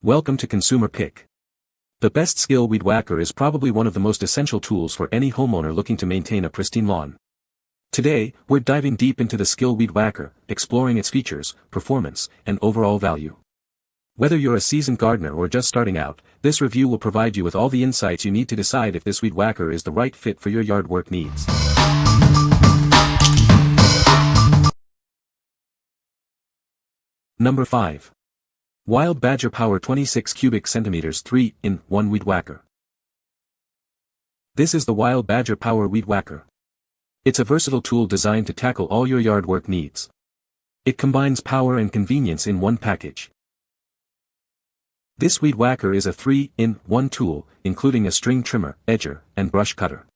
Welcome to Consumer Pick. The best Skil Weed Wacker is probably one of the most essential tools for any homeowner looking to maintain a pristine lawn. Today, we're diving deep into the Skil Weed Wacker, exploring its features, performance, and overall value. Whether you're a seasoned gardener or just starting out, this review will provide you with all the insights you need to decide if this weed whacker is the right fit for your yard work needs. Number 5. Wild Badger Power 26 cubic centimeters 3-in-1 Weed Whacker. This is the Wild Badger Power Weed Whacker. It's a versatile tool designed to tackle all your yard work needs. It combines power and convenience in one package. This weed whacker is a 3-in-1 tool, including a string trimmer, edger, and brush cutter.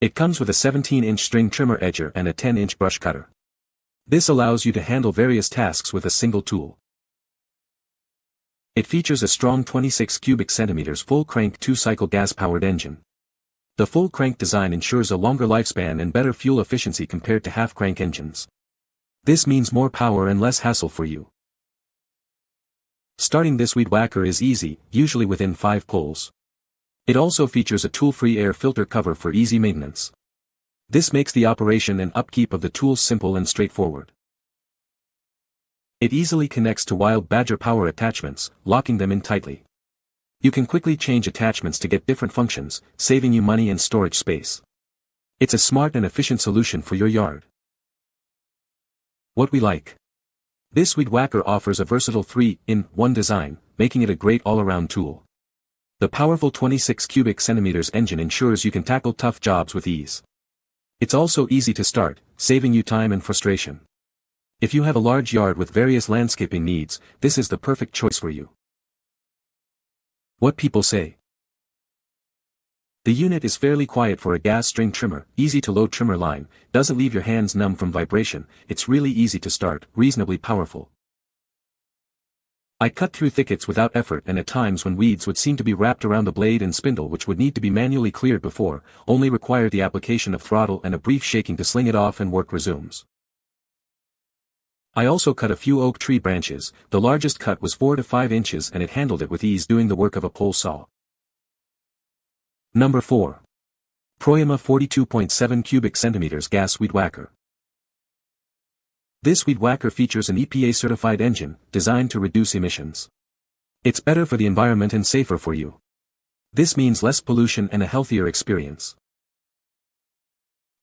It comes with a 17-inch string trimmer edger and a 10-inch brush cutter. This allows you to handle various tasks with a single tool. It features a strong 26 cubic centimeters full-crank 2-cycle gas-powered engine. The full-crank design ensures a longer lifespan and better fuel efficiency compared to half-crank engines. This means more power and less hassle for you. Starting this weed whacker is easy, usually within 5 pulls. It also features a tool-free air filter cover for easy maintenance. This makes the operation and upkeep of the tools simple and straightforward. It easily connects to Wild Badger Power attachments, locking them in tightly. You can quickly change attachments to get different functions, saving you money and storage space. It's a smart and efficient solution for your yard. What we like. This weed whacker offers a versatile 3-in-1 design, making it a great all-around tool. The powerful 26 cubic centimeters engine ensures you can tackle tough jobs with ease. It's also easy to start, saving you time and frustration. If you have a large yard with various landscaping needs, this is the perfect choice for you. What people say. The unit is fairly quiet for a gas string trimmer, easy to load trimmer line, doesn't leave your hands numb from vibration, it's really easy to start, reasonably powerful. I cut through thickets without effort and at times when weeds would seem to be wrapped around the blade and spindle which would need to be manually cleared before, only require the application of throttle and a brief shaking to sling it off and work resumes. I also cut a few oak tree branches, the largest cut was 4 to 5 inches and it handled it with ease doing the work of a pole saw. Number 4. PROYAMA 42.7 cubic centimeters gas weed whacker. This weed whacker features an EPA-certified engine, designed to reduce emissions. It's better for the environment and safer for you. This means less pollution and a healthier experience.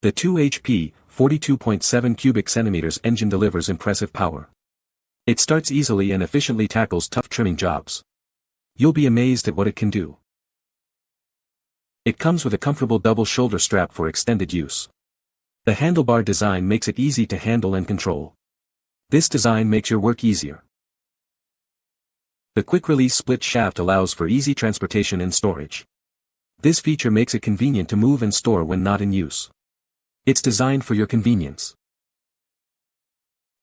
The 2 HP, 42.7 cubic centimeters engine delivers impressive power. It starts easily and efficiently tackles tough trimming jobs. You'll be amazed at what it can do. It comes with a comfortable double shoulder strap for extended use. The handlebar design makes it easy to handle and control. This design makes your work easier. The quick-release split shaft allows for easy transportation and storage. This feature makes it convenient to move and store when not in use. It's designed for your convenience.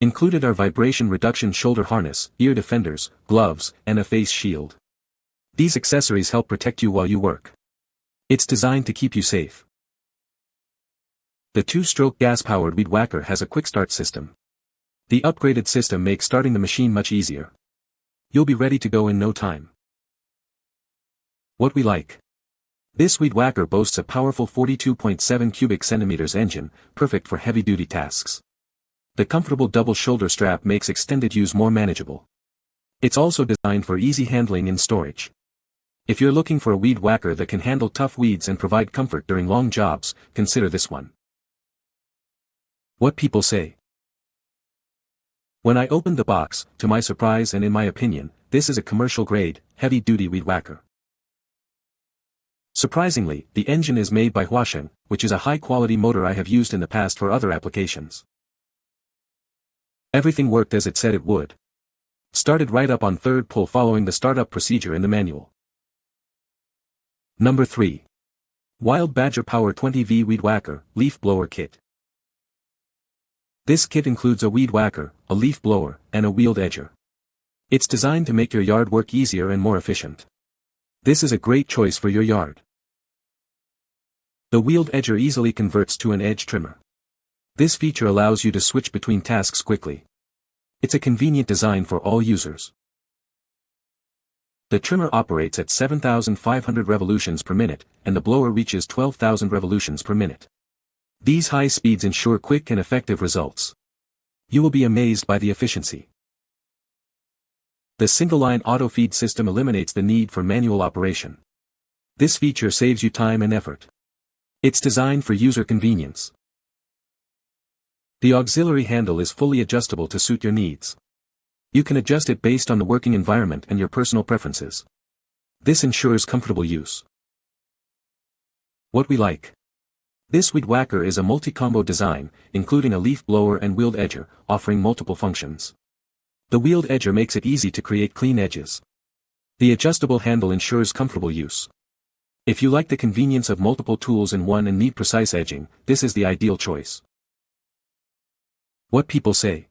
Included are vibration reduction shoulder harness, ear defenders, gloves, and a face shield. These accessories help protect you while you work. It's designed to keep you safe. The 2-stroke gas-powered weed whacker has a quick start system. The upgraded system makes starting the machine much easier. You'll be ready to go in no time. What we like. This weed whacker boasts a powerful 42.7 cubic centimeters engine, perfect for heavy-duty tasks. The comfortable double shoulder strap makes extended use more manageable. It's also designed for easy handling and storage. If you're looking for a weed whacker that can handle tough weeds and provide comfort during long jobs, consider this one. What people say. When I opened the box, to my surprise and in my opinion, this is a commercial-grade, heavy-duty weed whacker. Surprisingly, the engine is made by Huasheng, which is a high-quality motor I have used in the past for other applications. Everything worked as it said it would. Started right up on third pull following the startup procedure in the manual. Number 3. Wild Badger Power 20V Weed Whacker, Leaf Blower Kit. This kit includes a weed whacker, a leaf blower, and a wheeled edger. It's designed to make your yard work easier and more efficient. This is a great choice for your yard. The wheeled edger easily converts to an edge trimmer. This feature allows you to switch between tasks quickly. It's a convenient design for all users. The trimmer operates at 7,500 revolutions per minute, and the blower reaches 12,000 revolutions per minute. These high speeds ensure quick and effective results. You will be amazed by the efficiency. The single-line auto-feed system eliminates the need for manual operation. This feature saves you time and effort. It's designed for user convenience. The auxiliary handle is fully adjustable to suit your needs. You can adjust it based on the working environment and your personal preferences. This ensures comfortable use. What we like. This Weed Wacker is a multi-combo design, including a leaf blower and wheeled edger, offering multiple functions. The wheeled edger makes it easy to create clean edges. The adjustable handle ensures comfortable use. If you like the convenience of multiple tools in one and need precise edging, this is the ideal choice. What people say.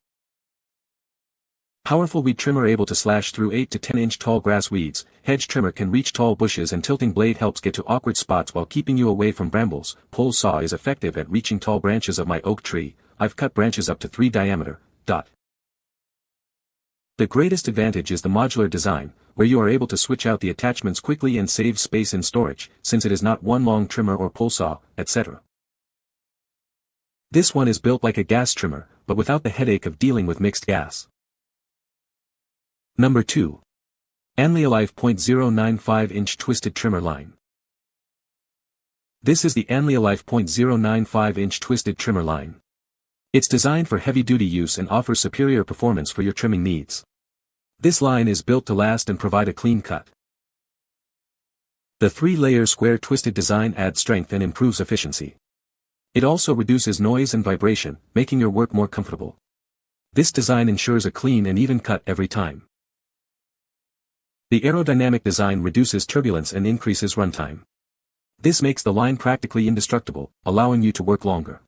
Powerful weed trimmer able to slash through 8 to 10 inch tall grass weeds. Hedge trimmer can reach tall bushes and tilting blade helps get to awkward spots while keeping you away from brambles. Pole saw is effective at reaching tall branches of my oak tree. I've cut branches up to 3 diameter. The greatest advantage is the modular design, where you are able to switch out the attachments quickly and save space in storage, since it is not one long trimmer or pole saw, etc. This one is built like a gas trimmer, but without the headache of dealing with mixed gas. Number 2. Anleolife .095 inch twisted trimmer line. This is the Anleolife .095 inch twisted trimmer line. It's designed for heavy-duty use and offers superior performance for your trimming needs. This line is built to last and provide a clean cut. The 3-layer square twisted design adds strength and improves efficiency. It also reduces noise and vibration, making your work more comfortable. This design ensures a clean and even cut every time. The aerodynamic design reduces turbulence and increases runtime. This makes the line practically indestructible, allowing you to work longer.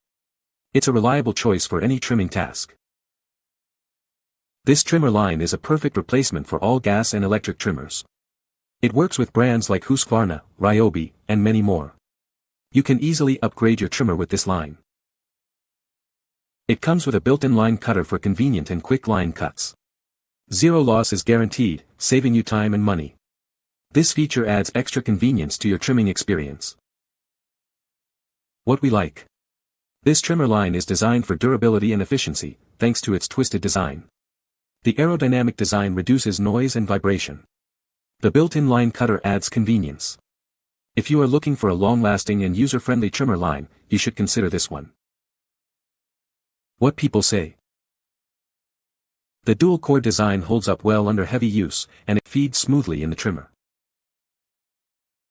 It's a reliable choice for any trimming task. This trimmer line is a perfect replacement for all gas and electric trimmers. It works with brands like Husqvarna, Ryobi, and many more. You can easily upgrade your trimmer with this line. It comes with a built-in line cutter for convenient and quick line cuts. Zero loss is guaranteed, saving you time and money. This feature adds extra convenience to your trimming experience. What we like. This trimmer line is designed for durability and efficiency, thanks to its twisted design. The aerodynamic design reduces noise and vibration. The built-in line cutter adds convenience. If you are looking for a long-lasting and user-friendly trimmer line, you should consider this one. What people say. The dual-core design holds up well under heavy use, and it feeds smoothly in the trimmer.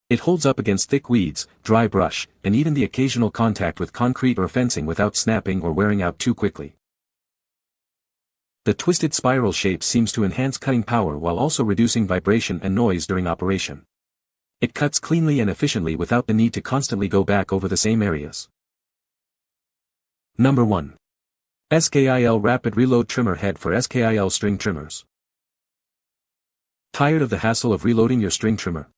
It holds up against thick weeds, dry brush, and even the occasional contact with concrete or fencing without snapping or wearing out too quickly. The twisted spiral shape seems to enhance cutting power while also reducing vibration and noise during operation. It cuts cleanly and efficiently without the need to constantly go back over the same areas. Number 1. Skil Rapid Reload Trimmer Head for Skil String Trimmers. Tired of the hassle of reloading your string trimmer?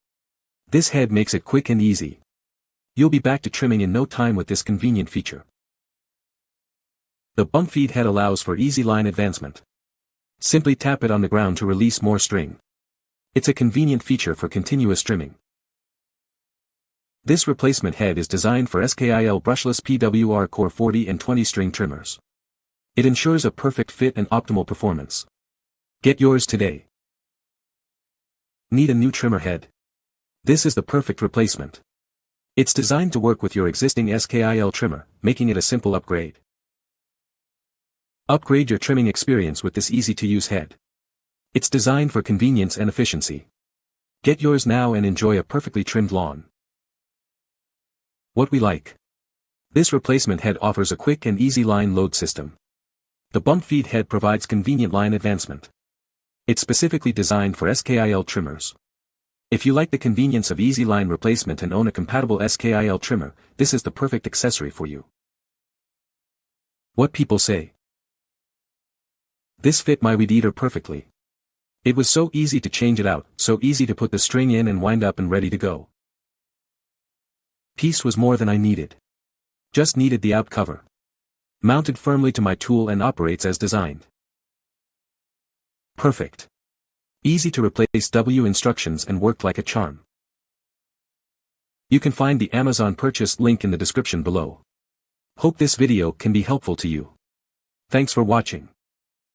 This head makes it quick and easy. You'll be back to trimming in no time with this convenient feature. The bump feed head allows for easy line advancement. Simply tap it on the ground to release more string. It's a convenient feature for continuous trimming. This replacement head is designed for Skil brushless PWR Core 40 and 20 string trimmers. It ensures a perfect fit and optimal performance. Get yours today. Need a new trimmer head? This is the perfect replacement. It's designed to work with your existing Skil trimmer, making it a simple upgrade. Upgrade your trimming experience with this easy-to-use head. It's designed for convenience and efficiency. Get yours now and enjoy a perfectly trimmed lawn. What we like. This replacement head offers a quick and easy line load system. The bump feed head provides convenient line advancement. It's specifically designed for Skil trimmers. If you like the convenience of easy line replacement and own a compatible Skil trimmer, this is the perfect accessory for you. What people say. This fit my weed eater perfectly. It was so easy to change it out, so easy to put the string in and wind up and ready to go. Piece was more than I needed. Just needed the out cover. Mounted firmly to my tool and operates as designed. Perfect. Easy to replace instructions and work like a charm. You can find the Amazon purchase link in the description below. Hope this video can be helpful to you. Thanks for watching.